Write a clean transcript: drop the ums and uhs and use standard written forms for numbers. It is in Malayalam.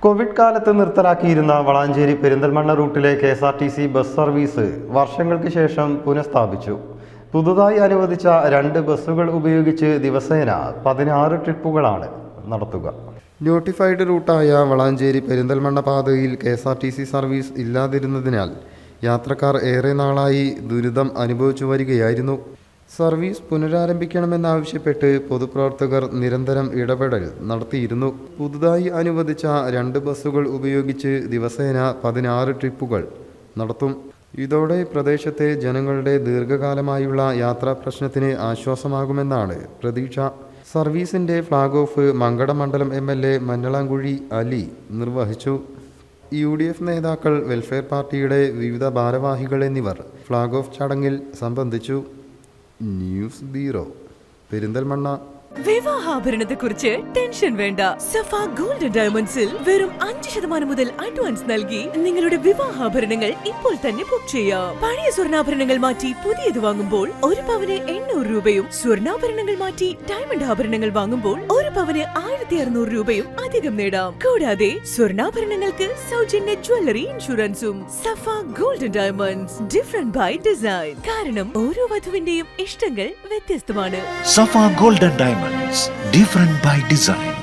കോവിഡ് കാലത്ത് നിർത്തലാക്കിയിരുന്ന വളാഞ്ചേരി പെരിന്തൽമണ്ണ റൂട്ടിലെ KSRTC ബസ് സർവീസ് വർഷങ്ങൾക്ക് ശേഷം പുനഃസ്ഥാപിച്ചു. പുതുതായി അനുവദിച്ച 2 ബസ്സുകൾ ഉപയോഗിച്ച് ദിവസേന 16 ട്രിപ്പുകളാണ് നടത്തുക. നോട്ടിഫൈഡ് റൂട്ടായ വളാഞ്ചേരി പെരിന്തൽമണ്ണ പാതയിൽ KSRTC സർവീസ് ഇല്ലാതിരുന്നതിനാൽ യാത്രക്കാർ ഏറെ നാളായി ദുരിതം അനുഭവിച്ചു വരികയായിരുന്നു. സർവീസ് പുനരാരംഭിക്കണമെന്നാവശ്യപ്പെട്ട് പൊതുപ്രവർത്തകർ നിരന്തരം ഇടപെടൽ നടത്തിയിരുന്നു. പുതുതായി അനുവദിച്ച 2 ബസ്സുകൾ ഉപയോഗിച്ച് ദിവസേന 16 ട്രിപ്പുകൾ നടത്തും. ഇതോടെ പ്രദേശത്തെ ജനങ്ങളുടെ ദീർഘകാലമായുള്ള യാത്രാ പ്രശ്നത്തിന് ആശ്വാസമാകുമെന്നാണ് പ്രതീക്ഷ. സർവീസിന്റെ ഫ്ളാഗ് ഓഫ് മങ്കട മണ്ഡലം MLA മഞ്ഞളാംകുഴി അലി നിർവഹിച്ചു. UDF നേതാക്കൾ, വെൽഫെയർ പാർട്ടിയുടെ വിവിധ ഭാരവാഹികൾ എന്നിവർ ഫ്ളാഗ് ഓഫ് ചടങ്ങിൽ സംബന്ധിച്ചു. News bureau, Perinthalmanna. വിവാഹാഭരണത്തെക്കുറിച്ച് ടെൻഷൻ വേണ്ട. സഫ ഗോൾഡ് ഡയമണ്ട്സിൽ വെറും 5% മുതൽ അഡ്വാൻസ് നൽകി നിങ്ങളുടെ വിവാഹാഭരണങ്ങൾ ഇപ്പോൾ തന്നെ ബുക്ക് ചെയ്യാം. പഴയ സ്വർണ്ണാഭരണങ്ങൾ മാറ്റി പുതിയത് വാങ്ങുമ്പോൾ 1 പവന് 800 രൂപയും, സ്വർണ്ണാഭരണങ്ങൾ മാറ്റി ഡയമണ്ട് ആഭരണങ്ങൾ വാങ്ങുമ്പോൾ 1 പവന് 1600 രൂപയും അധികം നേടാം. കൂടാതെ സ്വർണ്ണാഭരണങ്ങൾക്ക് സൗജന്യ ജ്വല്ലറി ഇൻഷുറൻസും. Safa gold diamonds, different by design. കാരണം ഓരോ വധുവിന്റെയും ഇഷ്ടങ്ങൾ വ്യത്യസ്തമാണ്. Safa Golden Diamonds, different by design.